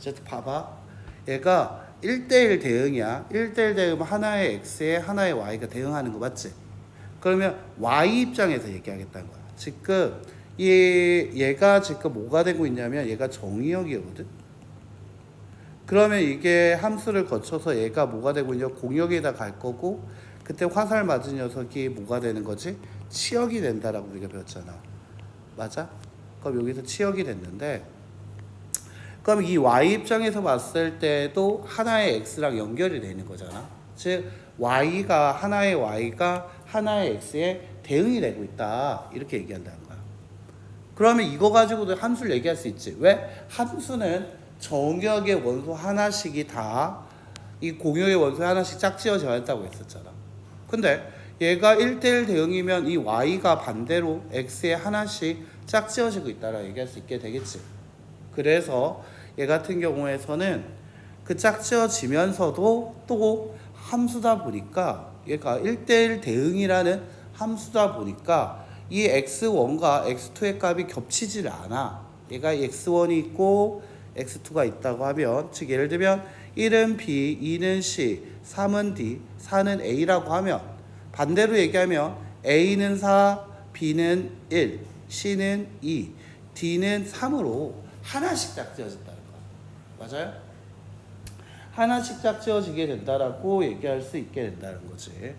어쨌든 봐봐. 얘가 1대1 대응이야. 1대1 대응은 하나의 x에 하나의 y가 대응하는 거 맞지? 그러면 y 입장에서 얘기하겠다는 거야. 지금 얘가 지금 뭐가 되고 있냐면 얘가 정의역이거든. 그러면 이게 함수를 거쳐서 얘가 뭐가 되고 있냐, 공역에다 갈 거고, 그때 화살 맞은 녀석이 뭐가 되는 거지? 치역이 된다라고 우리가 배웠잖아. 맞아? 그럼 여기서 치역이 됐는데, 그럼 이 y 입장에서 봤을 때도 하나의 x랑 연결이 되는 거잖아. 즉 y가 하나의 x에 대응이 되고 있다, 이렇게 얘기한다는 거야. 그러면 이거 가지고도 함수를 얘기할 수 있지. 왜? 함수는 정역의 원소 하나씩이 다 이 공역의 원소에 하나씩 짝지어져야 한다고 했었잖아. 근데 얘가 1대1 대응이면 이 y가 반대로 x에 하나씩 짝지어지고 있다라 얘기할 수 있게 되겠지. 그래서 얘 같은 경우에서는 그 짝지어지면서도 또 함수다 보니까, 얘가 1대1 대응이라는 함수다 보니까 이 x1과 x2의 값이 겹치질 않아. 얘가 x1이 있고 x2가 있다고 하면, 즉 예를 들면 1은 b, 2는 c, 3은 d, 4는 a라고 하면, 반대로 얘기하면 a는 4, b는 1, c는 2, d는 3으로 하나씩 짝지어진다는 거야. 맞아요? 하나씩 짝지어지게 된다라고 얘기할 수 있게 된다는 거지.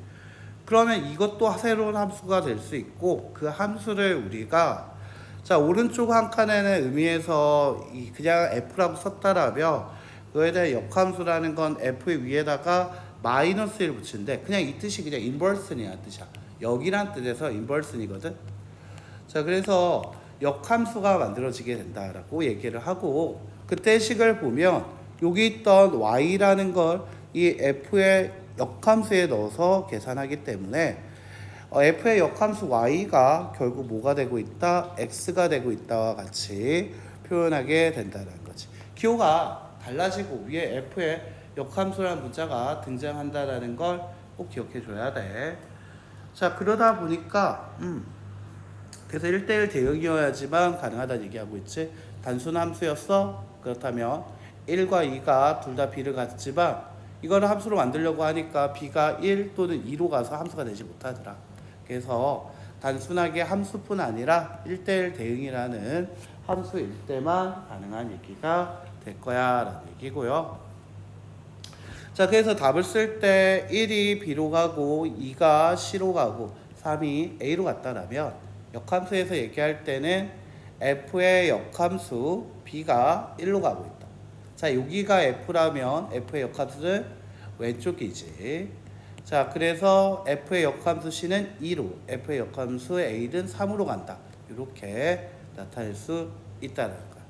그러면 이것도 새로운 함수가 될 수 있고, 그 함수를 우리가 자 오른쪽 한 칸에는 의미에서 그냥 f라고 썼다라면, 그거에 대한 역함수라는 건 f 위에다가 마이너스 1 붙이는데, 그냥 이 뜻이 그냥 인버스니라는 뜻이야. 여기란 뜻에서 인버스니거든. 자 그래서 역함수가 만들어지게 된다라고 얘기를 하고, 그때 식을 보면 여기 있던 y라는 걸 이 f의 역함수에 넣어서 계산하기 때문에 f의 역함수 y가 결국 뭐가 되고 있다? x가 되고 있다와 같이 표현하게 된다는 거지. 기호가 달라지고 위에 f의 역함수라는 문자가 등장한다라는 걸 꼭 기억해 줘야 돼. 자 그러다 보니까 그래서 1대1 대응이어야지만 가능하다는 얘기하고 있지. 단순 함수였어? 그렇다면 1과 2가 둘 다 b를 갖지만 이거를 함수로 만들려고 하니까 b가 1 또는 2로 가서 함수가 되지 못하더라. 그래서 단순하게 함수뿐 아니라 1대1 대응이라는 함수일 때만 가능한 얘기가 될 거야 라는 얘기고요. 자 그래서 답을 쓸 때 1이 b로 가고 2가 c로 가고 3이 a로 갔다라면, 역함수에서 얘기할 때는 f의 역함수 b가 1로 가고 있다. 자 여기가 f라면 f의 역함수는 왼쪽이지. 자 그래서 f의 역함수 c는 2로, f의 역함수 a는 3으로 간다. 이렇게 나타낼 수 있다는 거야.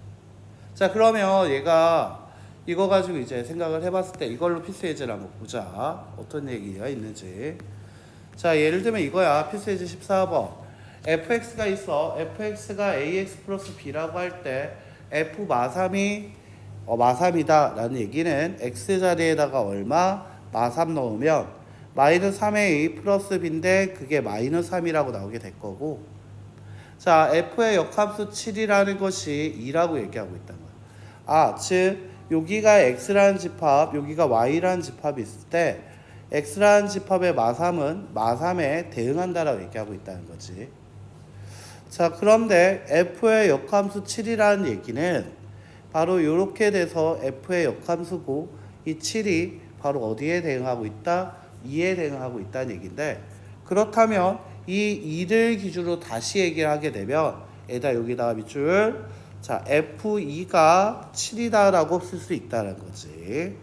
자 그러면 얘가 이거 가지고 이제 생각을 해봤을 때 이걸로 피스에이지를 한번 보자. 어떤 얘기가 있는지. 자 예를 들면 이거야. 피스에이지 14번. fx가 있어. fx가 ax 플러스 b라고 할 때 f 마삼이 마삼이다 라는 얘기는 x 자리에다가 얼마? 마삼 넣으면 마이너스 3a 플러스 b인데 그게 마이너스 3이라고 나오게 될 거고, 자 f의 역함수 7이라는 것이 2라고 얘기하고 있다는 거야. 즉 여기가 x라는 집합, 여기가 y라는 집합이 있을 때 x라는 집합의 마삼은 마삼에 대응한다라고 얘기하고 있다는 거지. 자 그런데 f의 역함수 7이라는 얘기는 바로 이렇게 돼서 f의 역함수고, 이 7이 바로 어디에 대응하고 있다? 2에 대응하고 있다는 얘기인데, 그렇다면 이 2를 기준으로 다시 얘기를 하게 되면 여기다가 밑줄, 자 f2가 7이다라고 쓸 수 있다는 거지.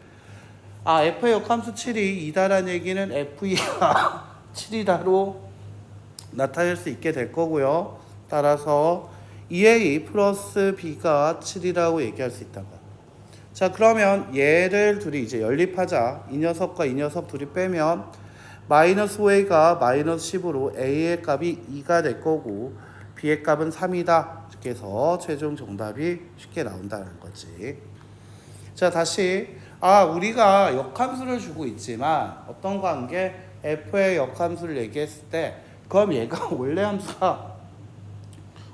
f의 역함수 7이 2다라는 얘기는 f2가 7이다로 나타낼 수 있게 될 거고요. 따라서 2a 플러스 b가 7이라고 얘기할 수 있다고. 자 그러면 얘를 둘이 이제 연립하자. 이 녀석과 이 녀석 둘이 빼면 마이너스 5a가 마이너스 10으로 a의 값이 2가 될 거고 b의 값은 3이다. 이렇게 해서 최종 정답이 쉽게 나온다는 거지. 자 다시 우리가 역함수를 주고 있지만 어떤 관계? f의 역함수를 얘기했을 때 그럼 얘가 원래 함수가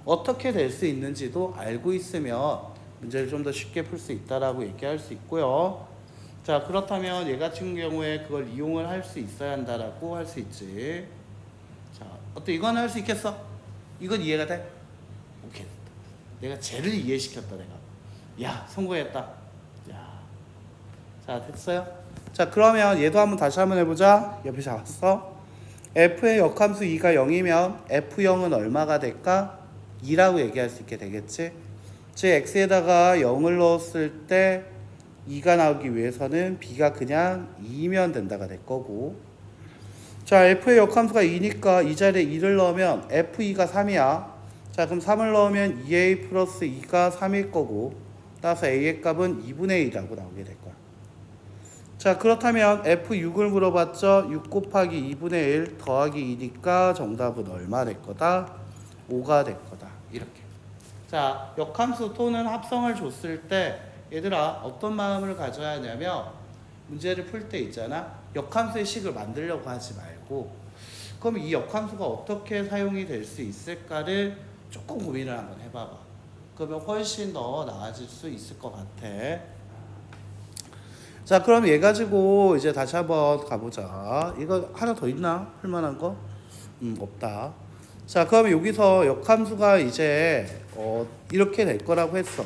어떻게 될 수 있는지도 알고 있으면 문제를 좀 더 쉽게 풀 수 있다라고 얘기할 수 있고요. 자, 그렇다면 얘 같은 경우에 그걸 이용을 할 수 있어야 한다라고 할 수 있지. 자, 어때? 이건 할 수 있겠어? 이건 이해가 돼? 오케이. 내가 쟤를 이해시켰다, 내가. 야, 성공했다. 야. 자, 됐어요? 자, 그러면 얘도 다시 한번 해보자. 옆에 잡았어. f의 역함수 2가 0이면 f0은 얼마가 될까? 2라고 얘기할 수 있게 되겠지? 즉 x에다가 0을 넣었을 때 2가 나오기 위해서는 b가 그냥 2면 된다가 될 거고, 자 f의 역함수가 2니까 이 자리에 2를 넣으면 f2가 3이야. 자 그럼 3을 넣으면 2a 플러스 2가 3일 거고, 따라서 a의 값은 2분의 1이라고 나오게 될 거야. 자 그렇다면 F6을 물어봤죠. 6 곱하기 2분의 1 더하기 2니까 정답은 얼마 될 거다? 5가 될 거다. 이렇게. 자 역함수 또는 합성을 줬을 때 얘들아 어떤 마음을 가져야 하냐면, 문제를 풀 때 있잖아, 역함수의 식을 만들려고 하지 말고 그럼 이 역함수가 어떻게 사용이 될 수 있을까를 조금 고민을 한번 해봐봐. 그러면 훨씬 더 나아질 수 있을 것 같아. 자 그럼 얘 가지고 이제 다시 한번 가보자. 이거 하나 더 있나? 풀만한 거? 없다. 자 그럼 여기서 역함수가 이제 이렇게 될 거라고 했어.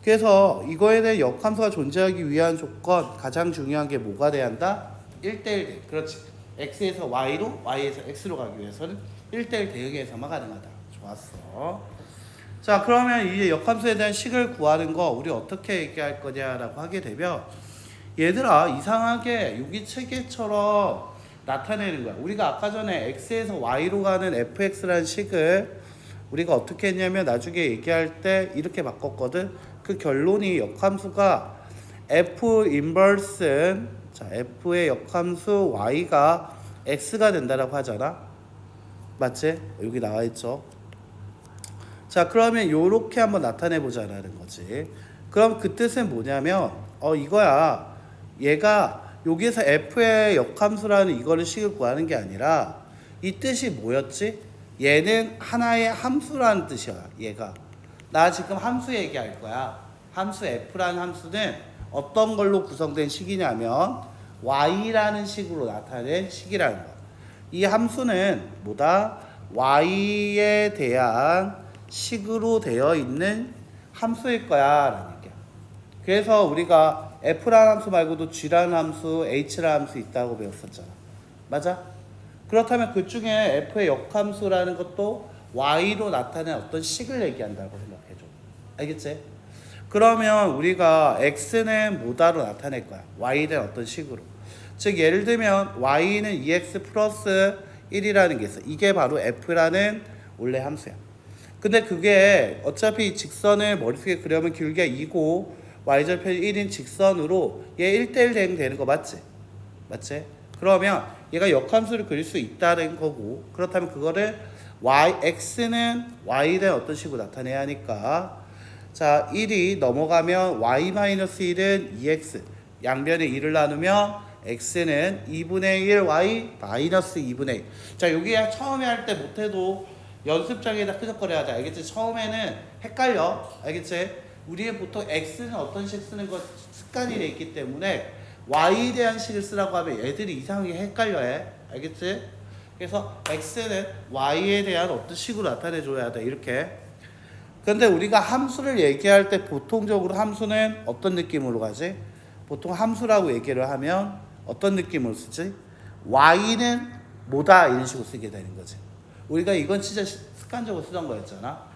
그래서 이거에 대해 역함수가 존재하기 위한 조건, 가장 중요한 게 뭐가 돼야 한다? 1대1 대응. 그렇지. x에서 y로, y에서 x로 가기 위해서는 1대1 대응에서만 가능하다. 좋았어. 자 그러면 이 역함수에 대한 식을 구하는 거 우리 어떻게 얘기할 거냐라고 하게 되면, 얘들아 이상하게 여기 체계처럼 나타내는 거야. 우리가 아까 전에 x에서 y로 가는 fx라는 식을 우리가 어떻게 했냐면 나중에 얘기할 때 이렇게 바꿨거든. 그 결론이 역함수가 f 인버스, 자 f의 역함수 y가 x가 된다라고 하잖아. 맞지? 여기 나와 있죠. 자 그러면 요렇게 한번 나타내 보자라는 거지. 그럼 그 뜻은 뭐냐면 이거야. 얘가 여기서 f의 역함수라는 이거를 식을 구하는 게 아니라 이 뜻이 뭐였지? 얘는 하나의 함수라는 뜻이야. 얘가 나 지금 함수 얘기할 거야. 함수 f라는 함수는 어떤 걸로 구성된 식이냐면 y라는 식으로 나타낸 식이라는 거야. 이 함수는 뭐다? y에 대한 식으로 되어 있는 함수일 거야 라는 얘기야. 그래서 우리가 f라는 함수 말고도 g라는 함수, h라는 함수 있다고 배웠었잖아. 맞아? 그렇다면 그 중에 f의 역함수라는 것도 y로 나타낸 어떤 식을 얘기한다고 생각해줘. 알겠지? 그러면 우리가 x는 뭐다로 나타낼 거야? y는 어떤 식으로. 즉 예를 들면 y는 2x 플러스 1이라는 게 있어. 이게 바로 f라는 원래 함수야. 근데 그게 어차피 직선을 머릿속에 그려면 길게 2고 y절편이 1인 직선으로 얘 1대1 대응 되는 거 맞지? 맞지? 그러면 얘가 역함수를 그릴 수 있다는 거고, 그렇다면 그거를 x는 y를 어떤 식으로 나타내야 하니까, 자 1이 넘어가면 y-1은 2x, 양변에 2를 나누면 x는 2분의 1 y 마이너스 2분의 1. 자 여기 처음에 할 때 못해도 연습장에다 끄적거려야 돼. 알겠지? 처음에는 헷갈려. 알겠지? 우리의 보통 x는 어떤 식 쓰는 거 습관이 돼 있기 때문에 y에 대한 식을 쓰라고 하면 애들이 이상하게 헷갈려해. 알겠지? 그래서 x는 y에 대한 어떤 식으로 나타내 줘야 돼. 이렇게. 근데 우리가 함수를 얘기할 때 보통적으로 함수는 어떤 느낌으로 가지? 보통 함수라고 얘기를 하면 어떤 느낌으로 쓰지? y는 뭐다 이런 식으로 쓰게 되는 거지. 우리가 이건 진짜 습관적으로 쓰던 거였잖아.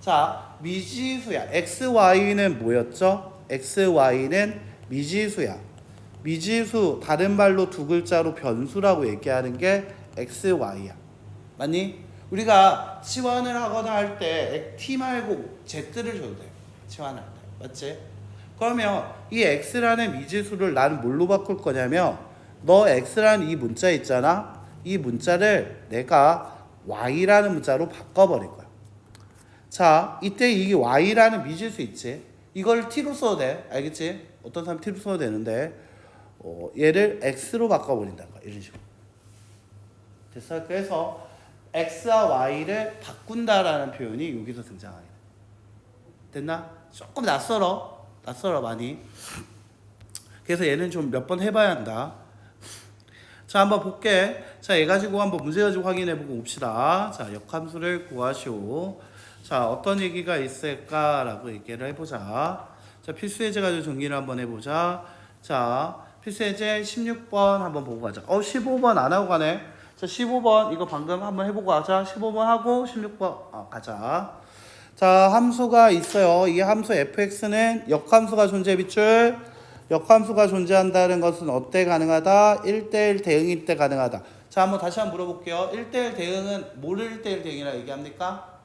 자, 미지수야. xy는 뭐였죠? xy는 미지수야. 미지수, 다른 말로 두 글자로 변수라고 얘기하는 게 xy야. 맞니? 우리가 치환을 하거나 할 때 t 말고 z를 줘도 돼. 치환할 때. 맞지? 그러면 이 x라는 미지수를 나는 뭘로 바꿀 거냐면, 너 x라는 이 문자 있잖아. 이 문자를 내가 y라는 문자로 바꿔버릴 거야. 자, 이때 이 y라는 미지수 있지? 이걸 t로 써도 돼. 알겠지? 어떤 사람 t로 써도 되는데 얘를 x로 바꿔버린다는 거야. 이런 식으로. 됐어? 그래서 x와 y를 바꾼다라는 표현이 여기서 등장하게 돼. 됐나? 조금 낯설어 많이. 그래서 얘는 좀 몇 번 해봐야 한다. 자, 한번 볼게. 자, 얘 가지고 한번 문제 가지고 확인해보고 봅시다. 자, 역함수를 구하시오. 자, 어떤 얘기가 있을까라고 얘기를 해보자. 자, 필수예제 가지고 정리를 한번 해보자. 자, 필수예제 16번 한번 보고 가자. 15번 안 하고 가네. 자, 15번 이거 방금 한번 해보고 가자. 15번 하고 16번 가자. 자, 함수가 있어요. 이 함수 fx는 역함수가 존재 빗줄. 역함수가 존재한다는 것은 어때 가능하다? 1대1 대응일 때 가능하다. 자, 한번 다시 한번 물어볼게요. 1대1 대응은 뭐를 1대1 대응이라고 얘기합니까?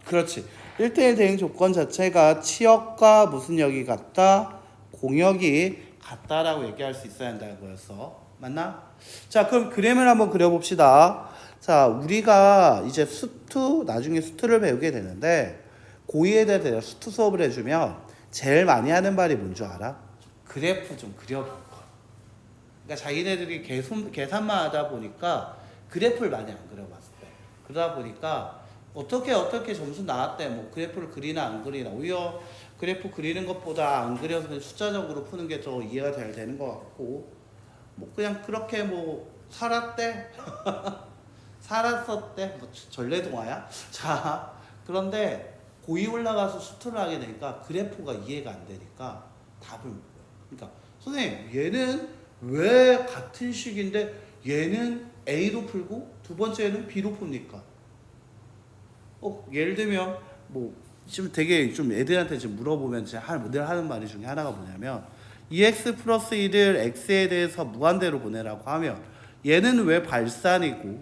그렇지. 1대1 대응 조건 자체가 치역과 무슨 역이 같다? 공역이 같다라고 얘기할 수 있어야 한다는 거였어. 맞나? 자, 그럼 그림을 한번 그려봅시다. 자, 우리가 이제 수투, 나중에 수투를 배우게 되는데 고2에 대해서 수투 수업을 해주면 제일 많이 하는 말이 뭔 줄 알아? 그래프 좀 그려볼 거. 그러니까 자기네들이 계산만 하다 보니까 그래프를 많이 안 그려봤을 때. 그러다 보니까 어떻게 점수 나왔대. 뭐 그래프를 그리나 안 그리나. 오히려 그래프 그리는 것보다 안 그려서 그냥 숫자적으로 푸는 게 더 이해가 잘 되는 것 같고. 뭐 그냥 그렇게 뭐 살았대. 살았었대. 뭐 전래동화야? 자, 그런데 고2 올라가서 수투를 하게 되니까 그래프가 이해가 안 되니까 답을 못 보여. 그러니까 선생님 얘는 왜 같은 식인데 얘는 A로 풀고 두 번째는 B로 풉니까? 예를 들면 뭐 지금 되게 좀 애들한테 지금 물어보면 늘 하는 말이 중에 하나가 뭐냐면 2x 플러스 1을 x에 대해서 무한대로 보내라고 하면 얘는 왜 발산이고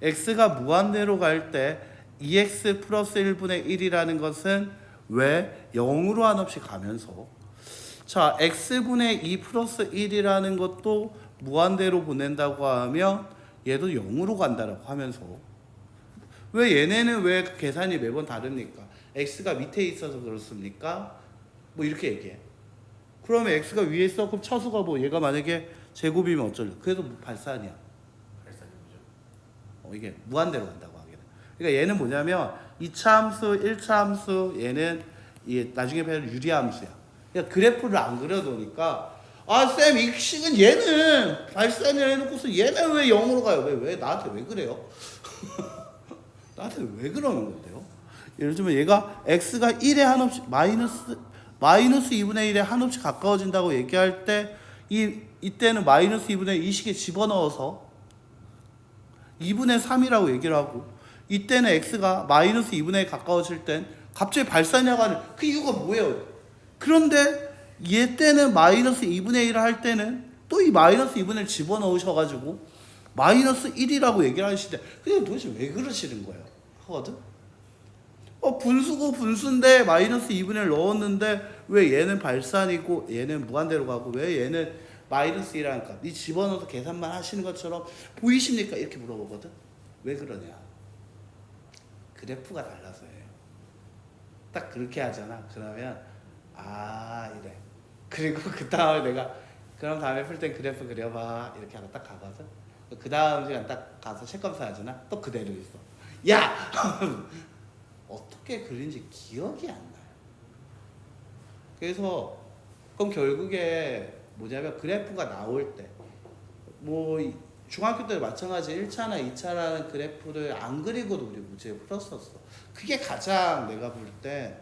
x가 무한대로 갈 때 2x 플러스 1분의 1이라는 것은 왜 0으로 한없이 가면서 자 x분의 2 플러스 1이라는 것도 무한대로 보낸다고 하면 얘도 0으로 간다라고 하면서 왜 얘네는 왜 계산이 매번 다릅니까? x가 밑에 있어서 그렇습니까? 뭐 이렇게 얘기해. 그러면 x가 위에 있어. 그럼 차수가 뭐 얘가 만약에 제곱이면 어쩔래? 그래도 뭐 발산이야. 발산이 뭐죠? 이게 무한대로 간다고 하게 돼. 그러니까 얘는 뭐냐면 2차 함수, 1차 함수 얘는 이 나중에 배울 유리함수야. 그러니까 그래프를 안 그려놓으니까 쌤 이 식은 얘는 발산이라 해놓고서 얘는 왜 0으로 가요? 왜 나한테 왜 그래요? 나한테 왜 그러는 건데요? 예를 들면 얘가 x가 1에 한없이 마이너스 2분의 1에 한없이 가까워진다고 얘기할 때 이때는 마이너스 2분의 1 이 식에 집어넣어서 2분의 3이라고 얘기를 하고 이때는 x가 마이너스 2분의 1에 가까워질 땐 갑자기 발산이라고 하는 그 이유가 뭐예요? 그런데 얘 때는 마이너스 2분의 1을 할 때는 또 이 마이너스 2분의 1 집어넣으셔가지고 마이너스 1이라고 얘기를 하시는데 근데 도대체 왜 그러시는 거예요? 하거든? 분수고 분수인데 마이너스 2분의 1 넣었는데 왜 얘는 발산이고 얘는 무한대로 가고 왜 얘는 마이너스 1이라는 값 이 집어넣어서 계산만 하시는 것처럼 보이십니까? 이렇게 물어보거든. 왜 그러냐? 그래프가 달라서 해. 딱 그렇게 하잖아. 그러면 이래. 그리고 그 다음에 내가 그럼 다음에 풀 땐 그래프 그려봐 이렇게 하나 딱 가거든. 그 다음 시간 딱 가서 책검사 하잖아. 또 그대로 있어. 야! 어떻게 그린지 기억이 안 나요. 그래서 그럼 결국에 뭐냐면 그래프가 나올 때 뭐 중학교 때도 마찬가지 1차나 2차라는 그래프를 안 그리고도 우리 문제 풀었었어. 그게 가장 내가 볼 때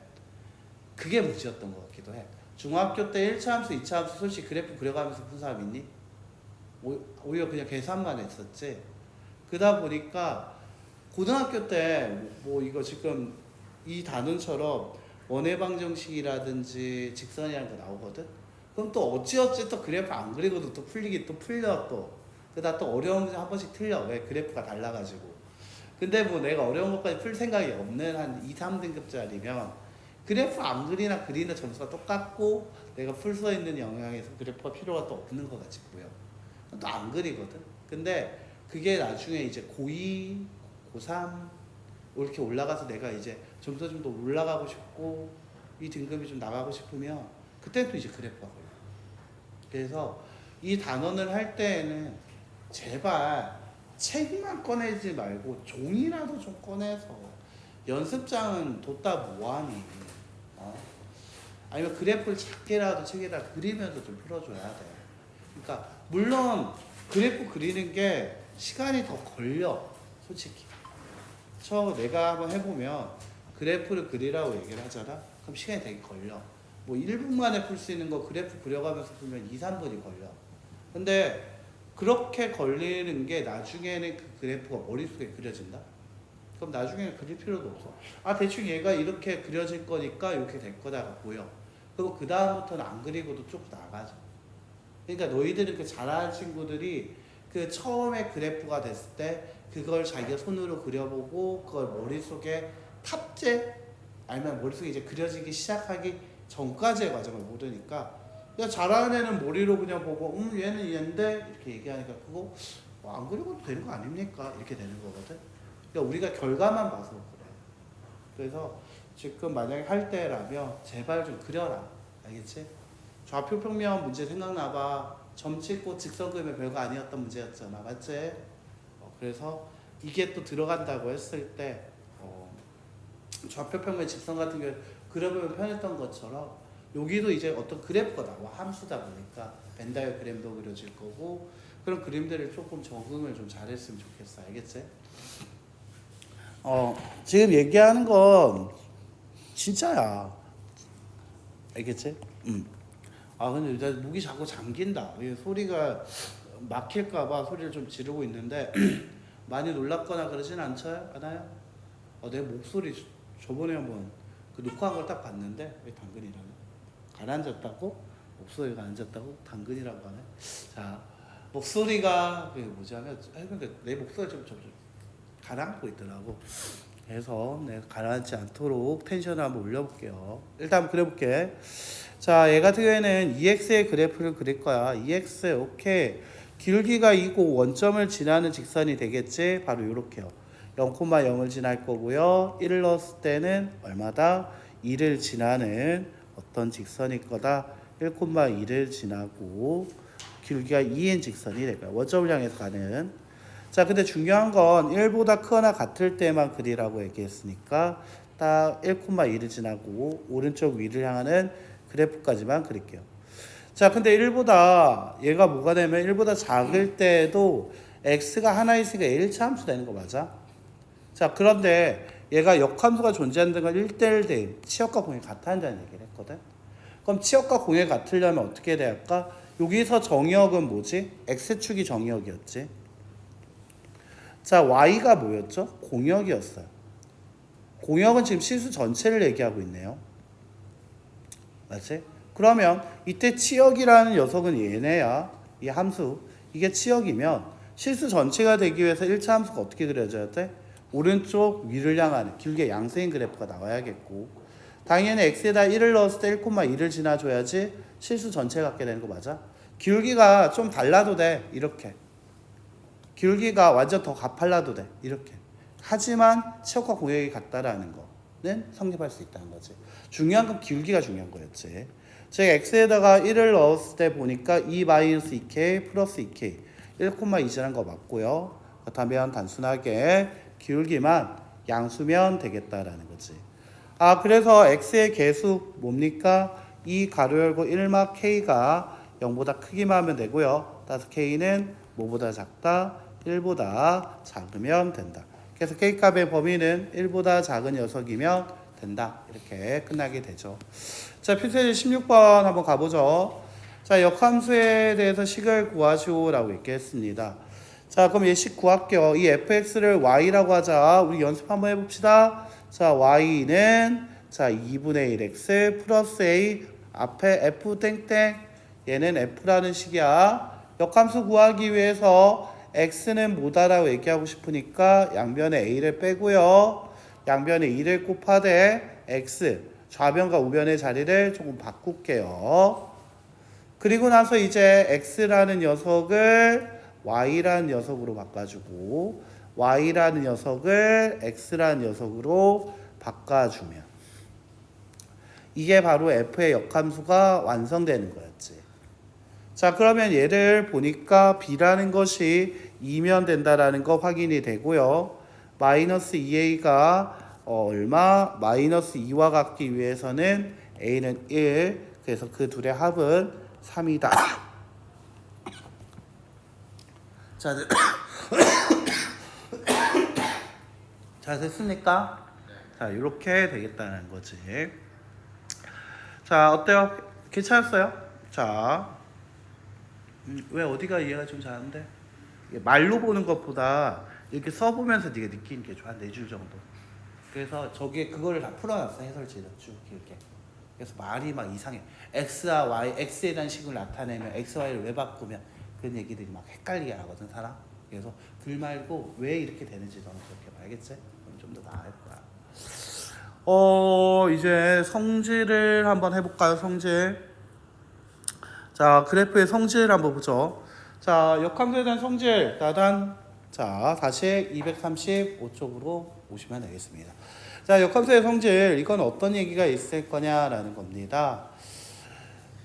그게 문제였던 것 같기도 해. 중학교 때 1차 함수, 2차 함수 솔직히 그래프 그려가면서 푼 사람 있니? 오히려 그냥 계산만 했었지. 그러다 보니까 고등학교 때 뭐 이거 지금 이 단원처럼 원해방정식이라든지 직선이라는 거 나오거든? 그럼 또 어찌어찌 또 그래프 안 그리고도 또 풀리기 또 풀려 또. 그러다 또 어려운 문제 한 번씩 틀려. 왜? 그래프가 달라가지고. 근데 뭐 내가 어려운 것까지 풀 생각이 없는 한 2, 3등급짜리면 그래프 안 그리나 그리나 점수가 똑같고 내가 풀 수 있는 영역에서 그래프가 필요가 또 없는 것 같이 보여. 또 안 그리거든. 근데 그게 나중에 이제 고2, 고3 이렇게 올라가서 내가 이제 좀 더 올라가고 싶고 이 등급이 좀 나가고 싶으면 그때는 또 이제 그래프가 걸려. 그래서 이 단원을 할 때에는 제발 책만 꺼내지 말고 종이라도 좀 꺼내서 연습장은 뒀다 뭐하니. 아니면 그래프를 작게라도 책에다 그리면서 좀 풀어줘야 돼. 그러니까 물론 그래프 그리는 게 시간이 더 걸려, 솔직히. 내가 한번 해보면 그래프를 그리라고 얘기를 하잖아. 그럼 시간이 되게 걸려. 뭐 1분 만에 풀 수 있는 거 그래프 그려가면서 풀면 2, 3분이 걸려. 근데 그렇게 걸리는 게 나중에는 그 그래프가 머릿속에 그려진다? 그럼 나중에는 그릴 필요도 없어. 대충 얘가 이렇게 그려질 거니까 이렇게 될 거다가 보여. 그리고 그 다음부터는 안 그리고도 쭉 나가죠. 그러니까 너희들은 그 잘하는 친구들이 그 처음에 그래프가 됐을 때 그걸 자기가 손으로 그려보고 그걸 머릿속에 탑재 아니면 머릿속에 이제 그려지기 시작하기 전까지의 과정을 모르니까 그냥 잘하는 애는 머리로 그냥 보고 얘는 얘인데 이렇게 얘기하니까 그거 안 그리고도 되는 거 아닙니까? 이렇게 되는 거거든. 그러니까 우리가 결과만 봐서 그래. 그래서 지금 만약에 할 때라면 제발 좀 그려라. 알겠지? 좌표 평면 문제 생각나봐. 점 찍고 직선 그리면 별거 아니었던 문제였잖아. 맞지? 그래서 이게 또 들어간다고 했을 때 좌표 평면 직선 같은 경우에 그려보면 편했던 것처럼 여기도 이제 어떤 그래프가 나와. 함수다 보니까 벤다이어그램도 그려질 거고 그런 그림들을 조금 적응을 좀 잘했으면 좋겠어. 알겠지? 지금 얘기하는 건 진짜야. 알겠지? 근데 일단 목이 자꾸 잠긴다. 소리가 막힐까봐 소리를 좀 지르고 있는데 많이 놀랍거나 그러진 않아요? 내 목소리 저번에 한번 그 녹화한 걸 딱 봤는데 왜 당근이라네? 가라앉았다고? 목소리가 앉았다고? 당근이라고 하네? 자, 목소리가 뭐냐면 내 목소리 좀 가라앉고 있더라고. 그래서 내가 가라앉지 않도록 텐션을 한번 올려볼게요. 일단 한번 그려볼게. 자, 얘 같은 경우에는 EX의 그래프를 그릴 거야. EX, 오케이. 길기가 2고 원점을 지나는 직선이 되겠지? 바로 이렇게요. 0,0을 지날 거고요. 1을 넣었을 때는 얼마다? 2를 지나는 어떤 직선일 거다. 1,2를 지나고 길기가 2인 직선이 될 거야. 원점을 향해서 가는. 자, 근데 중요한 건 1보다 크거나 같을 때만 그리라고 얘기했으니까 딱 1,2를 지나고 오른쪽 위를 향하는 그래프까지만 그릴게요. 자, 근데 1보다 얘가 뭐가 되면 1보다 작을 때도 x가 하나 있으니까 1차 함수 되는 거 맞아? 자, 그런데 얘가 역함수가 존재하는 건 1대1 대입, 치역과 공이 같다는 얘기를 했거든. 그럼 치역과 공이 같으려면 어떻게 돼야 할까? 여기서 정의역은 뭐지? x축이 정의역이었지. 자, y가 뭐였죠? 공역이었어요. 공역은 지금 실수 전체를 얘기하고 있네요. 맞지? 그러면 이때 치역이라는 녀석은 얘네야. 이 함수. 이게 치역이면 실수 전체가 되기 위해서 1차 함수가 어떻게 그려져야 돼? 오른쪽 위를 향하는 길게 양세인 그래프가 나와야겠고 당연히 x에다 1을 넣었을 때 1,2를 지나줘야지 실수 전체 갖게 되는 거 맞아? 길기가 좀 달라도 돼. 이렇게. 길기가 완전 더 가팔라도 돼. 이렇게. 하지만 치역과 공역이 같다라는 거는 성립할 수 있다는 거지. 중요한 건 길기가 중요한 거였지. 제가 x에다가 1을 넣었을 때 보니까 2-2k 플러스 2k 1,2라는 거 맞고요. 그렇다면 단순하게 기울기만 양수면 되겠다라는 거지. 그래서 x의 개수 뭡니까? 2 가로 열고 1마 k가 0보다 크기만 하면 되고요. 따라서 k는 뭐보다 작다? 1보다 작으면 된다. 그래서 k값의 범위는 1보다 작은 녀석이면 된다. 이렇게 끝나게 되죠. 자, 필수예제 16번 한번 가보죠. 자, 역함수에 대해서 식을 구하시오라고 이렇게 했습니다. 자, 그럼 예식 구할게요. 이 fx를 y라고 하자. 우리 연습 한번 해봅시다. 자, y는 자 2분의 1x 플러스 a 앞에 f 땡땡 얘는 f라는 식이야. 역함수 구하기 위해서 x는 뭐다라고 얘기하고 싶으니까 양변에 a를 빼고요. 양변에 2를 곱하되 x 좌변과 우변의 자리를 조금 바꿀게요. 그리고 나서 이제 x라는 녀석을 y라는 녀석으로 바꿔주고 y라는 녀석을 x라는 녀석으로 바꿔주면 이게 바로 f의 역함수가 완성되는 거였지. 자, 그러면 얘를 보니까 b라는 것이 2면 된다라는 거 확인이 되고요. 마이너스 2a가 얼마? 마이너스 2와 같기 위해서는 a는 1. 그래서 그 둘의 합은 3이다. 자, 자 됐습니까? 자 이렇게 되겠다는 거지. 자 어때요? 괜찮았어요? 자 왜 어디가 이해가 좀 잘하는데? 말로 보는 것보다 이렇게 써보면서 네가 느끼는 게 좋아. 4줄 정도. 그래서 저게 그거를 다 풀어놨어. 해설지를 쭉 이렇게. 그래서 말이 막 이상해. x와 y, x에 대한 식을 나타내면 x, y를 왜 바꾸면 그런 얘기들이 막 헷갈리게 하거든 사람. 그래서 글 말고 왜 이렇게 되는지 너는 그렇게 알겠지? 그럼 좀 더 나을 거야. 이제 성질을 한번 해볼까요? 성질. 자, 그래프의 성질 한번 보죠. 자, 역함수에 대한 성질 나단. 자, 다시 235쪽으로 오시면 되겠습니다. 자, 역함수의 성질 이건 어떤 얘기가 있을 거냐라는 겁니다.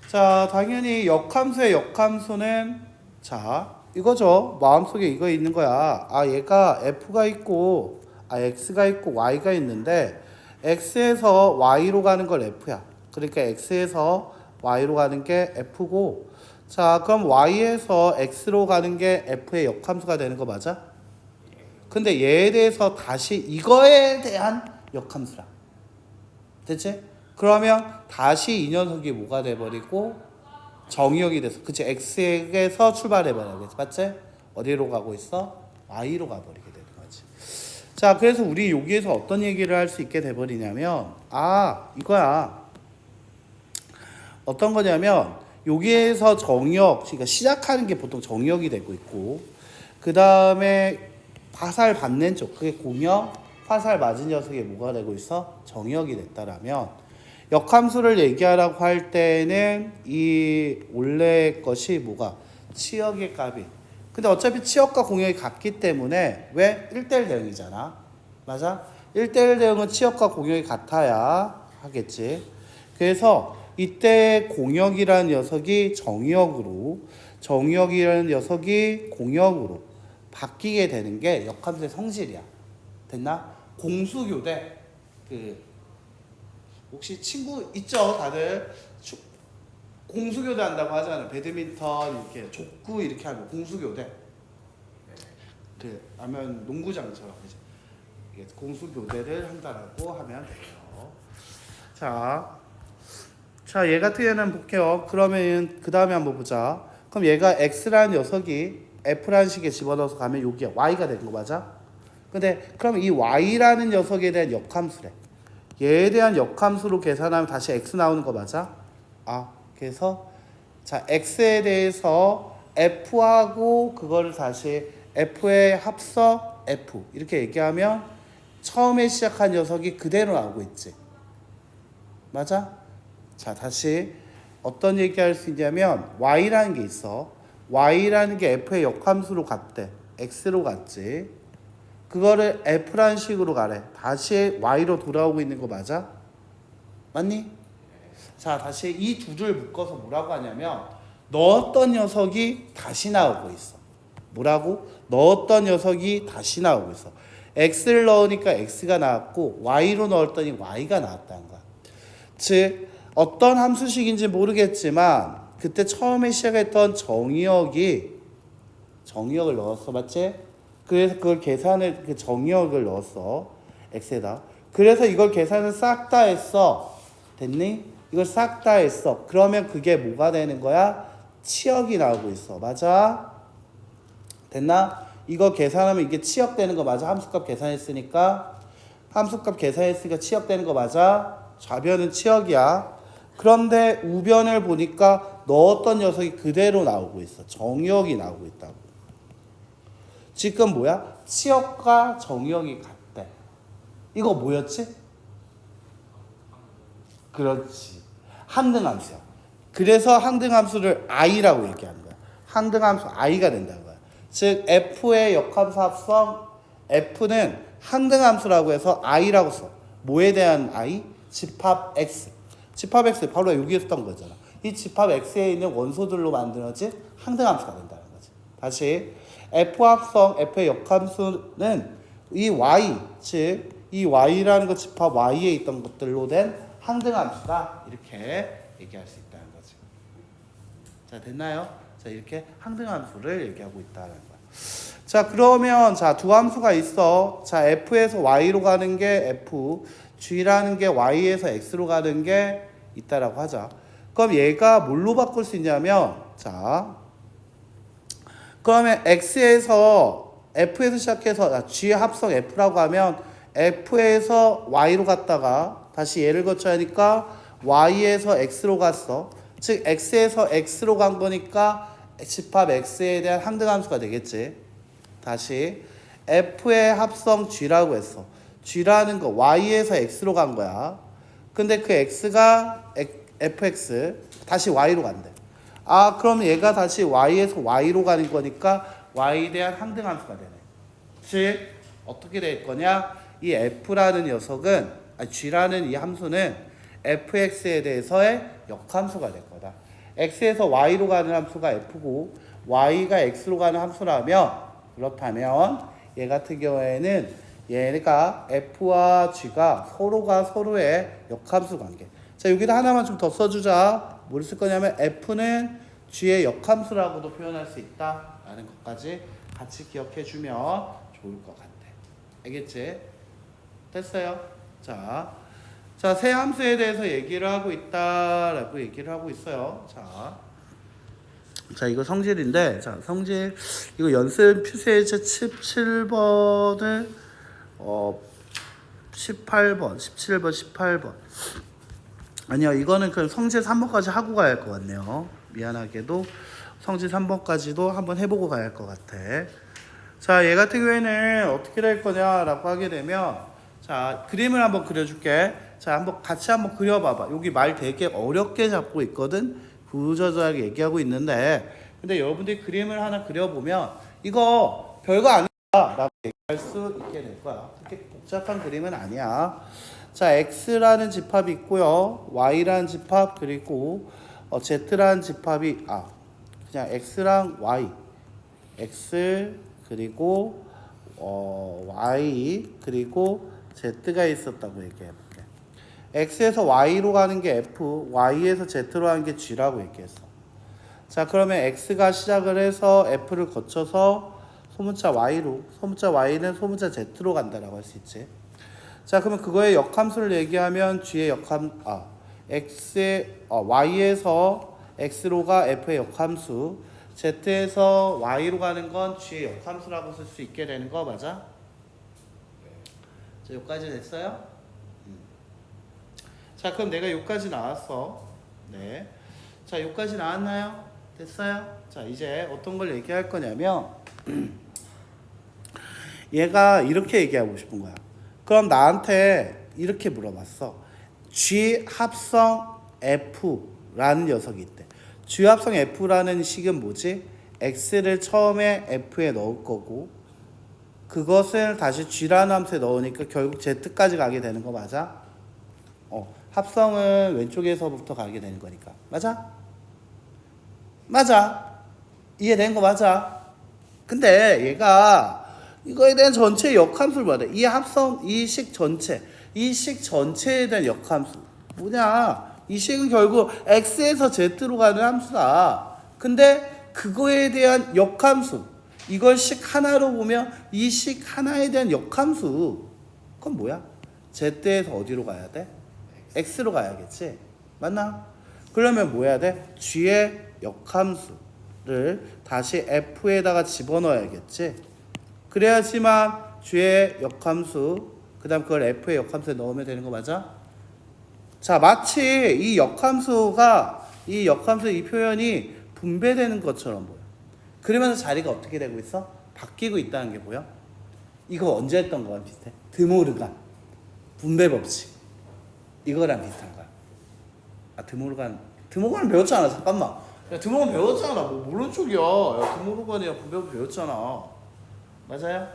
자, 당연히 역함수의 역함수는 자, 이거죠. 마음속에 이거 있는 거야. 아, 얘가 f가 있고 x가 있고 y가 있는데 x에서 y로 가는 걸 f야. 그러니까 x에서 y로 가는 게 f고 자 그럼 y에서 x로 가는 게 f의 역함수가 되는 거 맞아? 근데 얘에 대해서 다시 이거에 대한 역함수라. 됐지? 그러면 다시 이 녀석이 뭐가 돼버리고 정의역이 돼서 그치 x에서 출발해버려야겠지. 맞지? 어디로 가고 있어? y로 가버리게 되는 거지. 자 그래서 우리 여기에서 어떤 얘기를 할 수 있게 돼버리냐면 아 이거야. 어떤 거냐면 여기에서 정의역 그러니까 시작하는 게 보통 정의역이 되고 있고 그 다음에 화살 받는 쪽 그게 공역 화살 맞은 녀석이 뭐가 되고 있어? 정의역이 됐다라면 역함수를 얘기하라고 할 때는 이 원래 것이 뭐가? 치역의 값이 근데 어차피 치역과 공역이 같기 때문에 왜? 1대1 대응이잖아. 맞아? 1대1 대응은 치역과 공역이 같아야 하겠지. 그래서 이때 공역이라는 녀석이 정의역이라는 녀석이 공역으로 바뀌게 되는 게 역함수의 성질이야. 됐나? 공수교대 그 혹시 친구 있죠? 다들 공수교대 한다고 하잖아요. 배드민턴 이렇게 족구 이렇게 하면 공수교대. 그 아니면 농구장처럼 이제 공수교대를 한다라고 하면 돼요. 자, 얘 같은 경우는 볼게요. 그러면 그 다음에 한번 보자. 그럼 얘가 x라는 녀석이 f라는 식에 집어넣어서 가면 여기에 y가 되는 거 맞아? 근데 그럼 이 y라는 녀석에 대한 역함수래. 얘에 대한 역함수로 계산하면 다시 x 나오는 거 맞아? 아, 그래서 자 x에 대해서 f하고 그거를 다시 f의 합성 f 이렇게 얘기하면 처음에 시작한 녀석이 그대로 나오고 있지. 맞아? 자 다시 어떤 얘기할 수 있냐면 y라는 게 있어. y라는 게 f의 역함수로 갔대. x로 갔지. 그거를 f라는 식으로 가래. 다시 y로 돌아오고 있는 거 맞아? 맞니? 자 다시 이 두 줄 묶어서 뭐라고 하냐면 넣었던 녀석이 다시 나오고 있어. 뭐라고? 넣었던 녀석이 다시 나오고 있어. x를 넣으니까 x가 나왔고 y로 넣었더니 y가 나왔다는 거야. 즉 어떤 함수식인지 모르겠지만 그때 처음에 시작했던 정의역을 넣었어. 맞지? 그래서 그걸 계산을 그 정의역을 넣었어. x에다. 그래서 이걸 계산을 싹 다 했어. 됐니? 이걸 싹 다 했어. 그러면 그게 뭐가 되는 거야? 치역이 나오고 있어. 맞아? 됐나? 이거 계산하면 이게 치역되는 거 맞아? 함수값 계산했으니까 치역되는 거 맞아? 좌변은 치역이야. 그런데 우변을 보니까 넣었던 녀석이 그대로 나오고 있어. 정의역이 나오고 있다고. 지금 뭐야? 치역과 정의역이 같대. 이거 뭐였지? 그렇지. 항등함수야. 그래서 항등함수를 i라고 얘기하는 거야. 항등함수 i가 된다는 거야. 즉 f의 역함수 합성 f는 항등함수라고 해서 i라고 써. 뭐에 대한 i? 집합 x. 집합 x 바로 여기 있었던 거잖아. 이 집합 x에 있는 원소들로 만들어진 항등함수가 된다는 거지. 다시 f 합성 f의 역함수는 이 y 즉 이 y라는 거 집합 y에 있던 것들로 된 항등함수다. 이렇게 얘기할 수 있다는 거지. 자, 됐나요? 자, 이렇게 항등함수를 얘기하고 있다는 거야. 자, 그러면 자, 두 함수가 있어. 자, f에서 y로 가는 게 f, g라는 게 y에서 x로 가는 게 있다라고 하자. 그럼 얘가 뭘로 바꿀 수 있냐면, 자, 그러면 x에서 f에서 시작해서 g의 합성 f라고 하면 f에서 y로 갔다가 다시 얘를 거쳐야 하니까 y에서 x로 갔어. 즉 x에서 x로 간 거니까 집합 x에 대한 항등함수가 되겠지. 다시 f의 합성 g라고 했어. g라는 거 y에서 x로 간 거야. 근데 그 x가 fx 다시 y로 간대. 아, 그럼 얘가 다시 y에서 y로 가는 거니까 y에 대한 항등함수가 되네. 즉 어떻게 될 거냐? 이 f라는 녀석은 g라는 이 함수는 fx에 대해서의 역함수가 될 거다. x에서 y로 가는 함수가 f고 y가 x로 가는 함수라면, 그렇다면 얘 같은 경우에는 얘가 f와 g가 서로가 서로의 역함수 관계. 자, 여기다 하나만 좀 더 써주자. 뭘 쓸 거냐면 f는 g의 역함수라고도 표현할 수 있다라는 것까지 같이 기억해주면 좋을 것 같아. 알겠지? 됐어요? 자, 세 함수에 대해서 얘기를 하고 있다라고 얘기를 하고 있어요. 자, 이거 성질인데, 자, 성질 이거 연습 표시해제 17번을 18번, 17번, 18번. 아니요, 이거는 그 성질 3번까지 하고 가야 할 것 같네요. 미안하게도 성질 3번까지도 한번 해보고 가야 할 것 같아. 자, 얘 같은 경우에는 어떻게 될 거냐라고 하게 되면, 자, 그림을 한번 그려줄게. 자, 같이 한번 그려봐봐. 여기 말 되게 어렵게 잡고 있거든. 구조조하게 얘기하고 있는데, 근데 여러분들이 그림을 하나 그려보면 이거 별거 아니다라고 얘기할 수 있게 될 거야. 그렇게 복잡한 그림은 아니야. 자, x라는 집합이 있고요, y라는 집합, 그리고 z라는 집합이 그냥 x랑 y, x 그리고 y 그리고 z가 있었다고 얘기해볼게. x에서 y로 가는 게 f, y에서 z로 가는 게 g라고 얘기했어. 자, 그러면 x가 시작을 해서 f를 거쳐서 소문자 y로, 소문자 y는 소문자 z로 간다라고 할 수 있지. 자, 그러면 그거의 역함수를 얘기하면 g의 y에서 x로 가 f의 역함수, z에서 y로 가는 건 g의 역함수라고 쓸 수 있게 되는 거 맞아? 자, 여기까지 됐어요? 자, 그럼 내가 여기까지 나왔어. 네. 자, 여기까지 나왔나요? 됐어요? 자, 이제 어떤 걸 얘기할 거냐면 얘가 이렇게 얘기하고 싶은 거야. 그럼 나한테 이렇게 물어봤어. G 합성 F라는 녀석이 있대. G 합성 F라는 식은 뭐지? X를 처음에 F에 넣을 거고, 그것을 다시 G라는 함수에 넣으니까 결국 Z까지 가게 되는 거 맞아? 합성은 왼쪽에서부터 가게 되는 거니까. 맞아? 맞아. 이해된 거 맞아? 근데 얘가 이거에 대한 전체 역함수를 받아. 이 합성, 이 식 전체, 이 식 전체에 대한 역함수 뭐냐? 이 식은 결국 x에서 z로 가는 함수다. 근데 그거에 대한 역함수, 이걸 식 하나로 보면 이 식 하나에 대한 역함수, 그건 뭐야? z에서 어디로 가야 돼? x로 가야겠지. 맞나? 그러면 뭐 해야 돼? g의 역함수를 다시 f에다가 집어넣어야겠지. 그래야지만 g의 역함수, 그 다음 그걸 f의 역함수에 넣으면 되는 거 맞아? 자, 마치 이 역함수가, 이 역함수의 이 표현이 분배되는 것처럼 보여. 그러면서 자리가 어떻게 되고 있어? 바뀌고 있다는 게 보여? 이거 언제 했던 거랑 비슷해? 드모르간 분배 법칙, 이거랑 비슷한 거야. 드모르간 배웠잖아. 잠깐만. 야, 드모르간 배웠잖아. 뭐 모르는 쪽이야. 야, 드모르간이야 분배법 배웠잖아. 맞아요?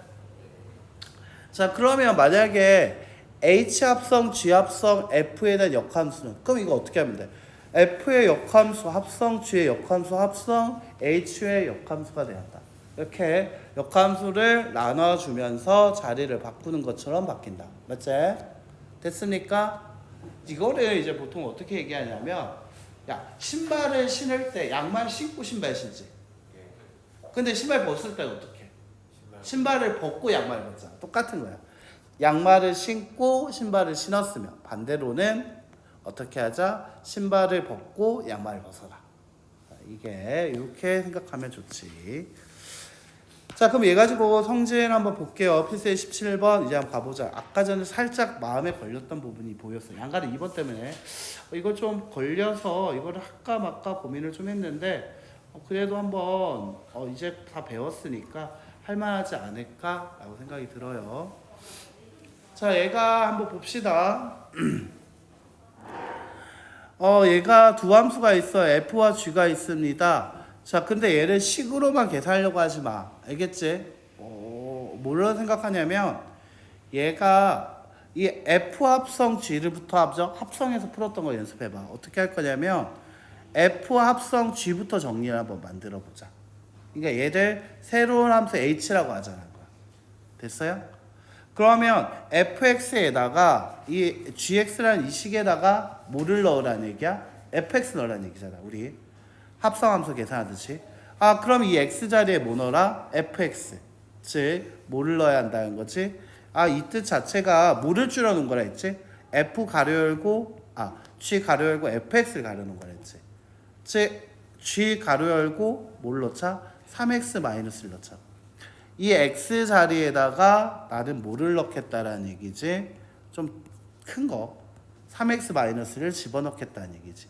자, 그러면 만약에 H 합성, G 합성, F에 대한 역함수는, 그럼 이거 어떻게 하면 돼? F의 역함수 합성, G의 역함수 합성, H의 역함수가 돼야 한다. 이렇게 역함수를 나눠주면서 자리를 바꾸는 것처럼 바뀐다. 맞지? 됐습니까? 이거를 이제 보통 어떻게 얘기하냐면, 야, 신발을 신을 때 양말 신고 신발 신지. 예. 근데 신발 벗을 때는 어떻게? 신발. 신발을 벗고 양말 벗잖아. 똑같은 거야. 양말을 신고 신발을 신었으면 반대로는 어떻게 하자? 신발을 벗고 양말을 벗어라. 이게 이렇게 생각하면 좋지. 자, 그럼 얘 가지고 성질 한번 볼게요. 필세 17번 이제 한번 가보자. 아까 전에 살짝 마음에 걸렸던 부분이 보였어. 양가를 2번 때문에 이거 좀 걸려서 이거를 할까 말까 고민을 좀 했는데 그래도 한번 이제 다 배웠으니까 할만하지 않을까라고 생각이 들어요. 자, 얘가 한번 봅시다. 얘가 두 함수가 있어. F와 G가 있습니다. 자, 근데 얘를 식으로만 계산하려고 하지 마. 알겠지? 뭘로 생각하냐면, 얘가 이 F 합성 G를부터 합성해서 풀었던 거 연습해봐. 어떻게 할 거냐면, F 합성 G부터 정리를 한번 만들어 보자. 그러니까 얘를 새로운 함수 H라고 하자는 거야. 됐어요? 그러면 fx에다가 이 gx라는 이 식에다가 뭐를 넣으라는 얘기야? fx 넣으라는 얘기잖아. 우리 합성함수 계산하듯이. 아, 그럼 이 x 자리에 뭐 넣어라? fx. 즉 뭐를 넣어야 한다는 거지? 아, 이 뜻 자체가 뭐를 줄여놓은 거라 했지? f 가로 열고 g 가로 열고 fx를 가로 놓은 거라 했지. 즉 g 가로 열고 뭘 넣자? 3x 마이너스를 넣자. 이 x 자리에다가 나는 뭐를 넣겠다라는 얘기지? 좀 큰 거 3x 마이너스를 집어넣겠다는 얘기지.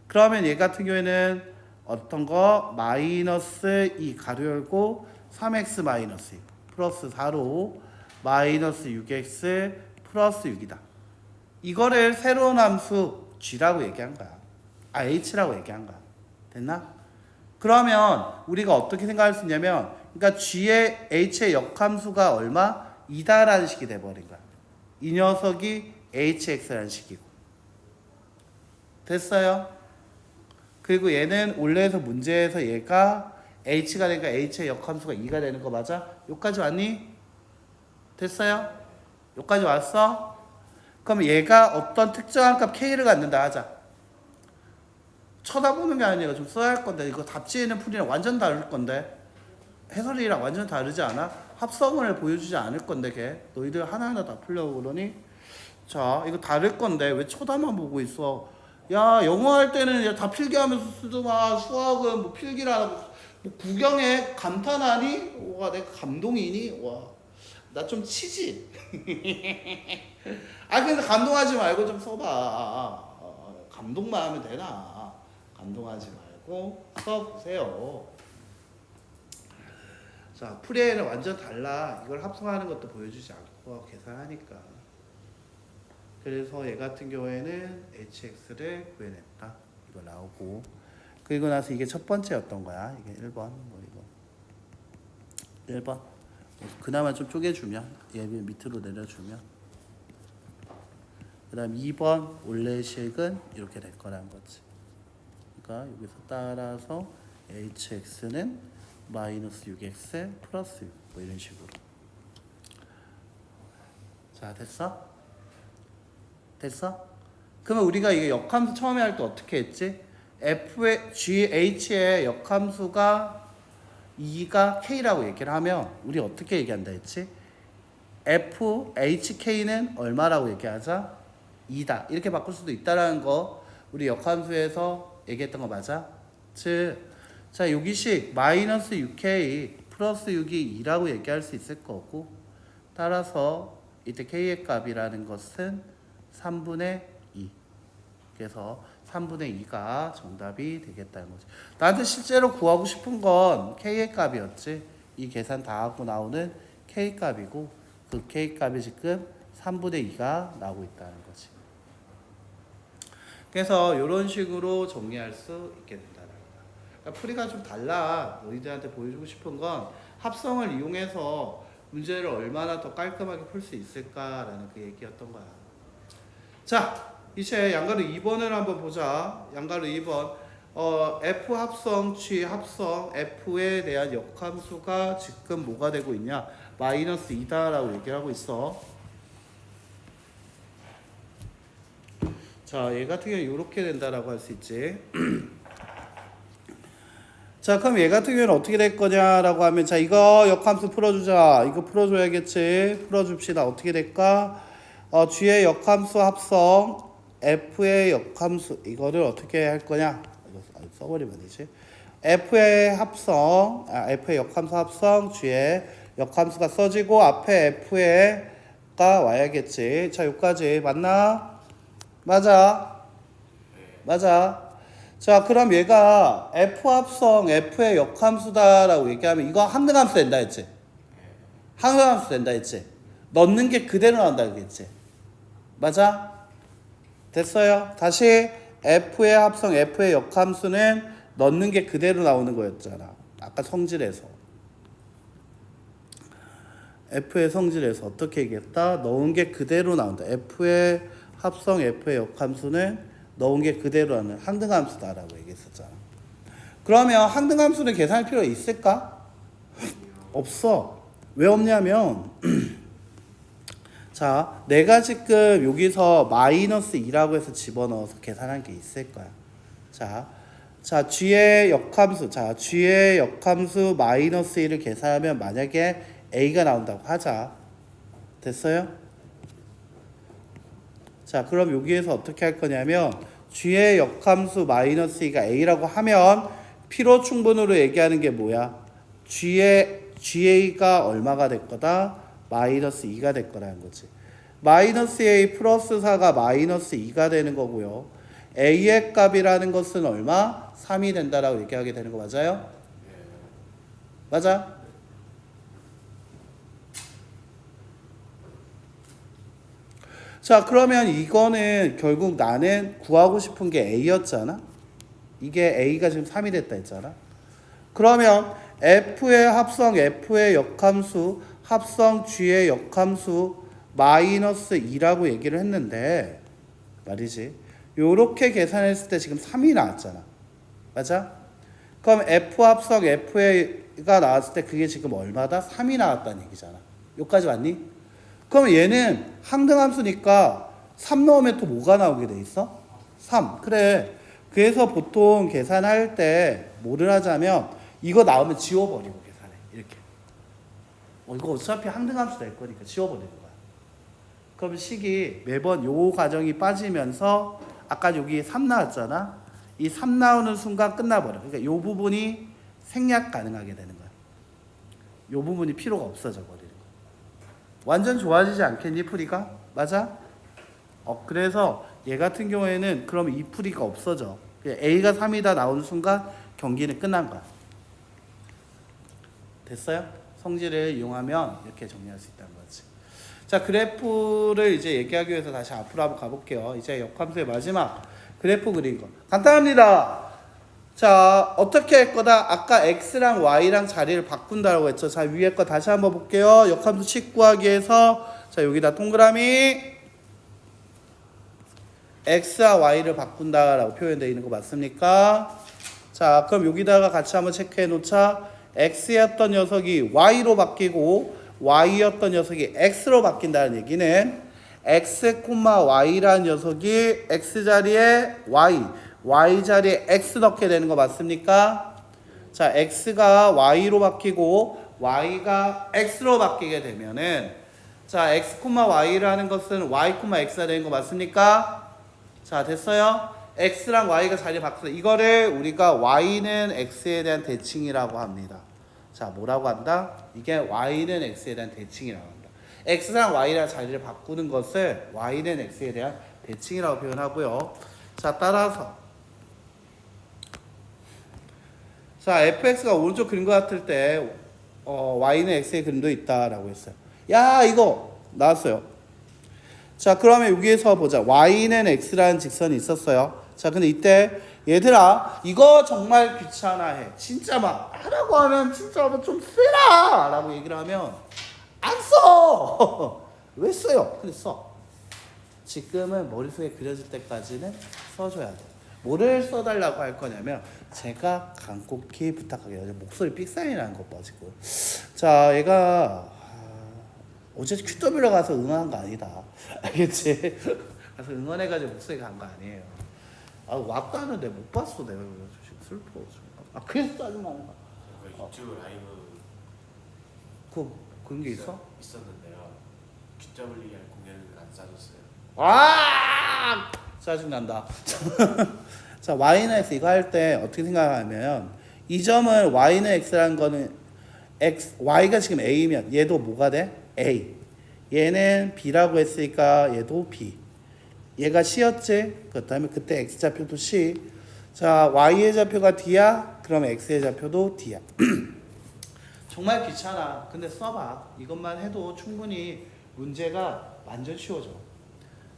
그러면 얘 같은 경우에는 어떤 거? 마이너스 2 가로 열고 3x 마이너스 2 플러스 4로 마이너스 6x 플러스 6이다. 이거를 새로운 함수 g라고 얘기한 거야. h라고 얘기한 거야. 됐나? 그러면 우리가 어떻게 생각할 수 있냐면, 그러니까 g의 h의 역함수가 얼마? 2다라는 식이 돼버린 거야. 이 녀석이 hx라는 식이고. 됐어요? 그리고 얘는 원래에서 문제에서 얘가 h가 되니까 h의 역함수가 2가 되는 거 맞아? 여기까지 왔니? 됐어요? 여기까지 왔어? 그럼 얘가 어떤 특정한 값 k를 갖는다 하자. 쳐다보는 게 아니라 좀 써야 할 건데, 이거 답지에는 풀이랑 완전 다를 건데, 해설이랑 완전 다르지 않아? 합성을 보여주지 않을 건데, 걔 너희들 하나하나 다 풀려고 그러니? 자, 이거 다를 건데 왜 쳐다만 보고 있어? 야, 영어 할 때는 다 필기하면서 쓰더만, 수학은 뭐 필기라 뭐 구경해 감탄하니? 와, 내가 감동이니? 와, 나 좀 치지. 아, 근데 감동하지 말고 좀 써봐. 감동만 하면 되나? 감동하지 말고 써보세요. 자, 풀이에는 완전 달라. 이걸 합성하는 것도 보여주지 않고 계산하니까. 그래서 얘 같은 경우에는 hx를 구해냈다. 이거 나오고. 그리고 나서 이게 첫 번째였던 거야. 이게 1번. 뭐 이거 1번. 그나마 좀 쪼개주면, 얘 밑으로 내려주면, 그 다음 2번 원래식은 이렇게 될 거라는 거지. 그러니까 여기서 따라서 hx는 마이너스 6x 플러스 6, 뭐 이런 식으로. 자, 됐어? 됐어? 그러면 우리가 이게 역함수 처음에 할 때 어떻게 했지? f의 h의 역함수가 2가 k라고 얘기를 하면 우리 어떻게 얘기한다 했지? hk는 얼마라고 얘기하자? 2다. 이렇게 바꿀 수도 있다라는 거 우리 역함수에서 얘기했던 거 맞아? 즉, 자, 여기식 마이너스 6k 플러스 6이 2라고 얘기할 수 있을 거고, 따라서 이때 k의 값이라는 것은 3분의 2. 그래서 3분의 2가 정답이 되겠다는 거지. 나한테 실제로 구하고 싶은 건 k의 값이었지. 이 계산 다 하고 나오는 k 값이고, 그 k 값이 지금 3분의 2가 나오고 있다는 거지. 그래서 이런 식으로 정리할 수 있게 된다는 거야. 그러니까 풀이가 좀 달라. 너희들한테 보여주고 싶은 건 합성을 이용해서 문제를 얼마나 더 깔끔하게 풀 수 있을까라는 그 얘기였던 거야. 자, 이제 양가루 2번을 한번 보자. 양가루 2번. F 합성, G 합성, F에 대한 역함수가 지금 뭐가 되고 있냐? 마이너스 2다라고 얘기를 하고 있어. 자, 얘 같은 경우는 이렇게 된다라고 할 수 있지. 자, 그럼 얘 같은 경우는 어떻게 될 거냐라고 하면, 자, 이거 역함수 풀어주자. 이거 풀어줘야겠지. 풀어줍시다. 어떻게 될까? G의 역함수 합성, F의 역함수, 이거를 어떻게 할 거냐? 이거 써버리면 되지. F의 합성, F의 역함수 합성, G의 역함수가 써지고, 앞에 F가 와야겠지. 자, 여기까지 맞나? 맞아. 맞아. 자, 그럼 얘가 F 합성 F의 역함수다라고 얘기하면 이거 항등함수 된다 했지? 항등함수 된다 했지? 넣는 게 그대로 나온다 그랬지? 맞아? 됐어요? 다시 F의 합성 F의 역함수는 넣는 게 그대로 나오는 거였잖아. 아까 성질에서. F의 성질에서 어떻게 얘기했다? 넣은 게 그대로 나온다. F의 합성 F의 역함수는 넣은 게 그대로 하는 항등함수다라고 얘기했었잖아. 그러면 항등함수는 계산할 필요가 있을까? 없어. 왜 없냐면 자, 내가 지금 여기서 마이너스 2라고 해서 집어넣어서 계산한 게 있을 거야. 자, G의 역함수, G의 역함수 마이너스 1을 계산하면 만약에 A가 나온다고 하자. 됐어요? 자, 그럼 여기에서 어떻게 할 거냐면 G의 역함수 마이너스 2가 A라고 하면 필요 충분으로 얘기하는 게 뭐야? GA가 얼마가 될 거다? 마이너스 2가 될 거라는 거지. 마이너스 A 플러스 4가 마이너스 2가 되는 거고요. A의 값이라는 것은 얼마? 3이 된다라고 얘기하게 되는 거 맞아요? 맞아? 자, 그러면 이거는 결국 나는 구하고 싶은 게 A였잖아. 이게 A가 지금 3이 됐다 했잖아. 그러면 F의 합성 F의 역함수 합성 G의 역함수 마이너스 2라고 얘기를 했는데 말이지. 요렇게 계산했을 때 지금 3이 나왔잖아. 맞아? 그럼 F 합성 F가 나왔을 때 그게 지금 얼마다? 3이 나왔다는 얘기잖아. 여기까지 왔니? 그럼 얘는 항등함수니까 3 넣으면 또 뭐가 나오게 돼 있어? 3. 그래. 그래서 보통 계산할 때 뭐를 하자면 이거 나오면 지워버리고 계산해. 이렇게. 이거 어차피 항등함수 될 거니까 지워버리는 거야. 그럼 식이 매번 요 과정이 빠지면서 아까 여기 3 나왔잖아. 이 3 나오는 순간 끝나버려. 그러니까 요 부분이 생략 가능하게 되는 거야. 요 부분이 필요가 없어져 버리는 거야. 완전 좋아지지 않겠니 풀이가? 맞아? 그래서 얘 같은 경우에는 그럼 이 풀이가 없어져. A가 3이다 나오는 순간 경기는 끝난 거야. 됐어요? 성질을 이용하면 이렇게 정리할 수 있다는 거지. 자, 그래프를 이제 얘기하기 위해서 다시 앞으로 한번 가볼게요. 이제 역함수의 마지막 그래프 그린 거. 간단합니다. 자, 어떻게 할 거다? 아까 X랑 Y랑 자리를 바꾼다라고 했죠. 자, 위에 거 다시 한번 볼게요. 역함수 식 구하기 위해서 자, 여기다 동그라미 X와 Y를 바꾼다라고 표현되어 있는 거 맞습니까? 자, 그럼 여기다가 같이 한번 체크해 놓자. X였던 녀석이 Y로 바뀌고 Y였던 녀석이 X로 바뀐다는 얘기는 X, Y라는 녀석이 X 자리에 Y 자리에 X 넣게 되는 거 맞습니까? 자, X가 Y로 바뀌고 Y가 X로 바뀌게 되면은 자, X, Y라는 것은 Y, X가 되는 거 맞습니까? 자, 됐어요? X랑 Y가 자리 바뀌어서 이거를 우리가 Y는 X에 대한 대칭이라고 합니다. 자, 뭐라고 한다? 이게 Y는 X에 대한 대칭이라고 합니다. X랑 Y랑 자리를 바꾸는 것을 Y는 X에 대한 대칭이라고 표현하고요. 자, 따라서 자, fx가 오른쪽 그린 것 같을 때 y는 x의 그림도 있다라고 했어요. 야, 이거 나왔어요. 자, 그러면 여기에서 보자. y는 x라는 직선이 있었어요. 자, 근데 이때 얘들아 이거 정말 귀찮아해. 진짜 막 하라고 하면 진짜 좀 쓰라 라고 얘기를 하면 안 써. 왜 써요? 근데 써. 지금은 머릿속에 그려질 때까지는 써줘야 돼. 뭐를 써달라고 할 거냐면 제가 간곡히 부탁하게요. 목소리 삑사리 나는 것 봐 지금. 자, 얘가 어제 QW로 가서 응원한 거 아니다. 알겠지? 가서 응원해가지고 목소리 간 거 아니에요. 왔다 하는데 못 봤어 내가. 지금 슬퍼. 그래서 짜증나는 거야. 그 유튜브 라이브 그런 게 있어? 있었는데요. QWR 공연을 안 싸줬어요. 짜증난다. 자, y는 x 이거 할 때 어떻게 생각하면 이 점은 y는 x라는 거는 y가 지금 a면 얘도 뭐가 돼? a. 얘는 b라고 했으니까 얘도 b. 얘가 c였지? 그렇다면 그때 x좌표도 c. 자, y의 좌표가 d야? 그럼 x의 좌표도 d야. 정말 귀찮아. 근데 써봐. 이것만 해도 충분히 문제가 완전 쉬워져.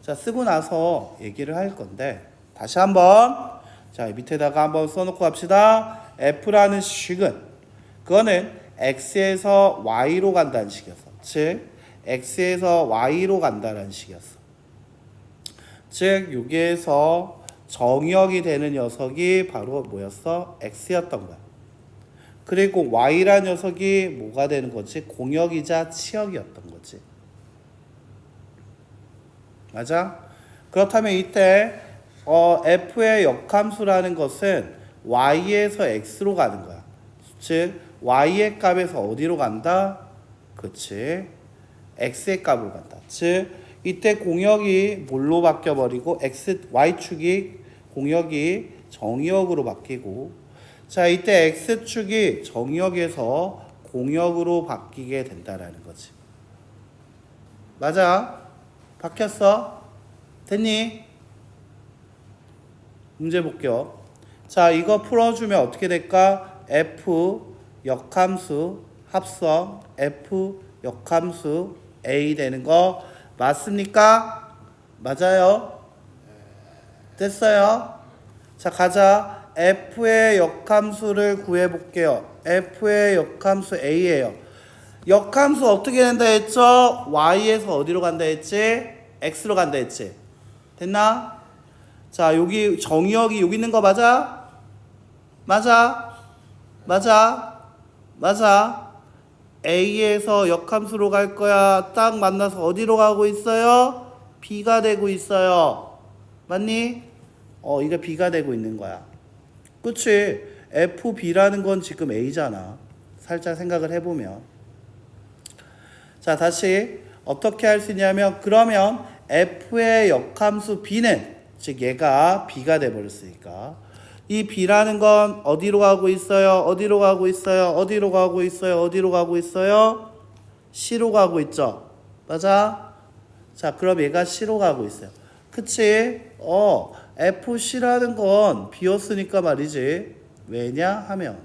자, 쓰고 나서 얘기를 할 건데 다시 한번 자, 밑에다가 한번 써놓고 갑시다. f라는 식은 그거는 x에서 y로 간다는 식이었어. 즉 x에서 y로 간다는 식이었어. 즉 여기에서 정역이 되는 녀석이 바로 뭐였어? x였던 거야. 그리고 y라는 녀석이 뭐가 되는 거지? 공역이자 치역이었던 거지. 맞아? 그렇다면 이때 f의 역함수라는 것은 y에서 x로 가는 거야. 즉 y의 값에서 어디로 간다? 그치? x의 값으로 간다. 즉 이때 공역이 뭘로 바뀌어버리고 y축이 공역이 정역으로 바뀌고 자 이때 x축이 정역에서 공역으로 바뀌게 된다라는 거지. 맞아? 바뀌었어? 됐니? 문제 볼게요. 자, 이거 풀어주면 어떻게 될까? f 역함수 합성 f 역함수 a 되는 거 맞습니까? 맞아요? 됐어요? 자, 가자. f의 역함수를 구해볼게요. f의 역함수 a예요. 역함수 어떻게 된다 했죠? y에서 어디로 간다 했지? x로 간다 했지? 됐나? 자, 여기 정의역이 여기 있는 거 맞아? 맞아? 맞아? 맞아? a에서 역함수로 갈 거야. 딱 만나서 어디로 가고 있어요? b가 되고 있어요. 맞니? 이게 b가 되고 있는 거야. 그치? fb라는 건 지금 a잖아. 살짝 생각을 해보면. 자, 다시 어떻게 할 수 있냐면 그러면 f의 역함수 b는 즉 얘가 b가 돼버렸으니까 이 b라는 건 어디로 가고 있어요? 어디로 가고 있어요? 어디로 가고 있어요? 어디로 가고 있어요? c로 가고 있죠. 맞아? 자, 그럼 얘가 c로 가고 있어요. 그치? fc라는 건 b였으니까 말이지. 왜냐 하면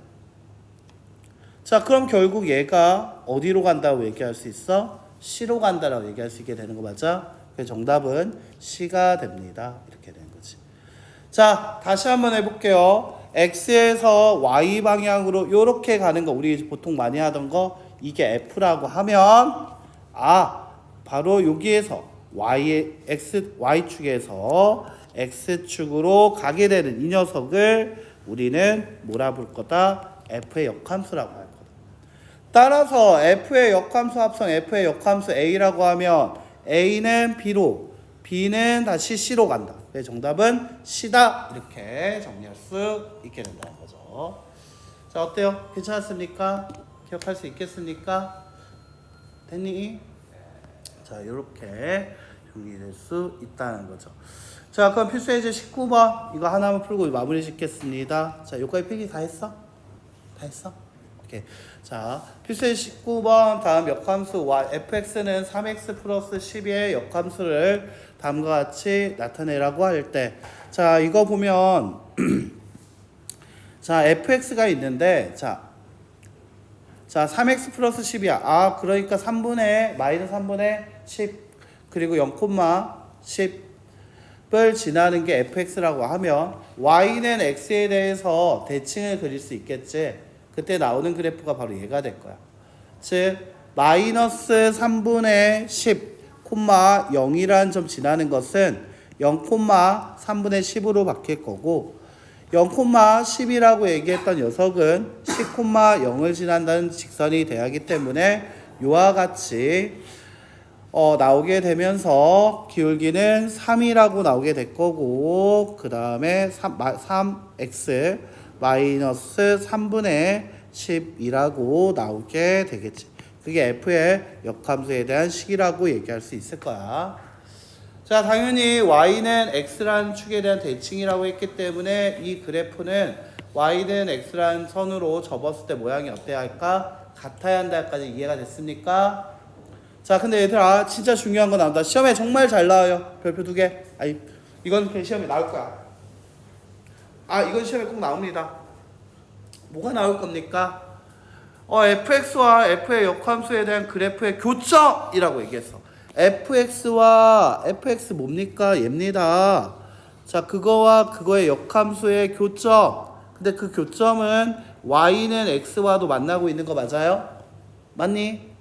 자, 그럼 결국 얘가 어디로 간다고 얘기할 수 있어? c로 간다라고 얘기할 수 있게 되는 거 맞아? 그래서 정답은 c가 됩니다. 이렇게 되는 거지. 자, 다시 한번 해볼게요. x에서 y 방향으로 이렇게 가는 거 우리 보통 많이 하던 거 이게 f라고 하면 바로 여기에서 y축에서 x축으로 가게 되는 이 녀석을 우리는 뭐라 부를 거다? f의 역함수라고 할 거다. 따라서 f의 역함수 합성 f의 역함수 a라고 하면 a는 b로 b는 다시 c로 간다. 그래서 정답은 c다. 이렇게 정리할 수 있게 된다는 거죠. 자, 어때요? 괜찮았습니까? 기억할 수 있겠습니까? 됐니? 자, 이렇게 정리될 수 있다는 거죠. 자, 그럼 필수예제 19번 이거 하나만 풀고 마무리 짓겠습니다. 자, 여기까지 필기 다 했어? 다 했어? 오케이. 자, 필수예제 19번 다음 역함수 fx는 3x 플러스 12의 역함수를 다음과 같이 나타내라고 할 때 자, 이거 보면 자, fx가 있는데 자, 3x 플러스 10이야. 그러니까 3분의 마이너스 3분의 10 그리고 0,10을 지나는 게 fx라고 하면 y는 x에 대해서 대칭을 그릴 수 있겠지. 그때 나오는 그래프가 바로 얘가 될 거야. 즉 마이너스 3분의 10, 0이라는 점 지나는 것은 0,3분의 10으로 바뀔 거고 0,10이라고 얘기했던 녀석은 10,0을 지난다는 직선이 돼야 하기 때문에 이와 같이 나오게 되면서 기울기는 3이라고 나오게 될 거고 그 다음에 3x 마이너스 3분의 10이라고 나오게 되겠지. 그게 f의 역함수에 대한 식이라고 얘기할 수 있을 거야. 자, 당연히 y는 x라는 축에 대한 대칭이라고 했기 때문에 이 그래프는 y는 x라는 선으로 접었을 때 모양이 어때야 할까? 같아야 한다까지 이해가 됐습니까? 자, 근데 얘들아 진짜 중요한 거 나온다. 시험에 정말 잘 나와요. 별표 2개. 아니, 이건 그냥 시험에 나올 거야. 이건 시험에 꼭 나옵니다. 뭐가 나올 겁니까? fx와 f의 역함수에 대한 그래프의 교점이라고 얘기했어. fx와 fx 뭡니까? 얘입니다. 자, 그거와 그거의 역함수의 교점. 근데 그 교점은 y는 x와도 만나고 있는 거 맞아요? 맞니?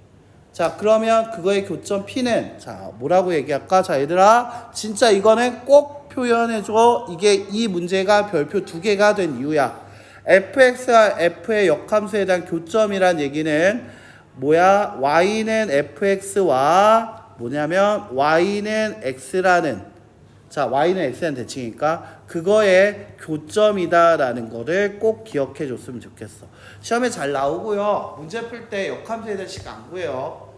자, 그러면 그거의 교점 P는 자, 뭐라고 얘기할까? 자, 얘들아 진짜 이거는 꼭 표현해줘. 이게 이 문제가 별표 2개가 된 이유야. fx와 f의 역함수에 대한 교점이란 얘기는 뭐야? y는 fx와 뭐냐면 y는 x라는 자, y는 x라는 대칭이니까 그거의 교점이다라는 거를 꼭 기억해 줬으면 좋겠어. 시험에 잘 나오고요. 문제 풀 때 역함수에 대한 식 안 구해요.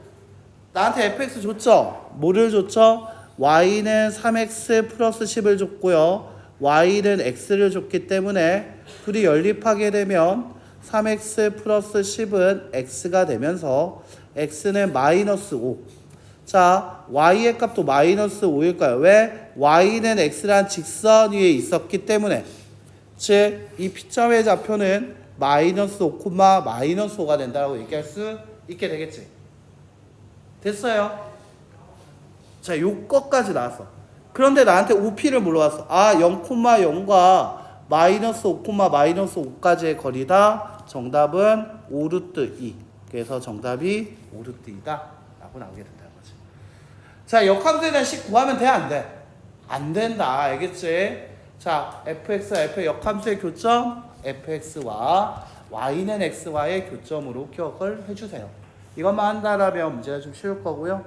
나한테 fx 줬죠? 뭐를 줬죠? y는 3x 플러스 10을 줬고요. y는 x를 줬기 때문에 둘이 연립하게 되면 3x 플러스 10은 x가 되면서 x는 마이너스 5. 자, y의 값도 마이너스 5일까요? 왜? y는 x란 직선 위에 있었기 때문에. 즉, 이 P점의 좌표는 마이너스 5, 마이너스 5가 된다고 얘기할 수 있게 되겠지. 됐어요? 자, 요것까지 나왔어. 그런데 나한테 OP를 물어봤어. 0,0과 마이너스 5, 마이너스 5까지의 거리다. 정답은 5루트 2. 그래서 정답이 5루트 2다. 라고 나오게 된다는 거지. 자, 역함수에 대한 식 구하면 돼? 안 돼? 안 된다. 알겠지? 자, fx와 f의 역함수의 교점, fx와 y는 x와의 교점으로 기억을 해주세요. 이것만 한다라면 문제가 좀 쉬울 거고요.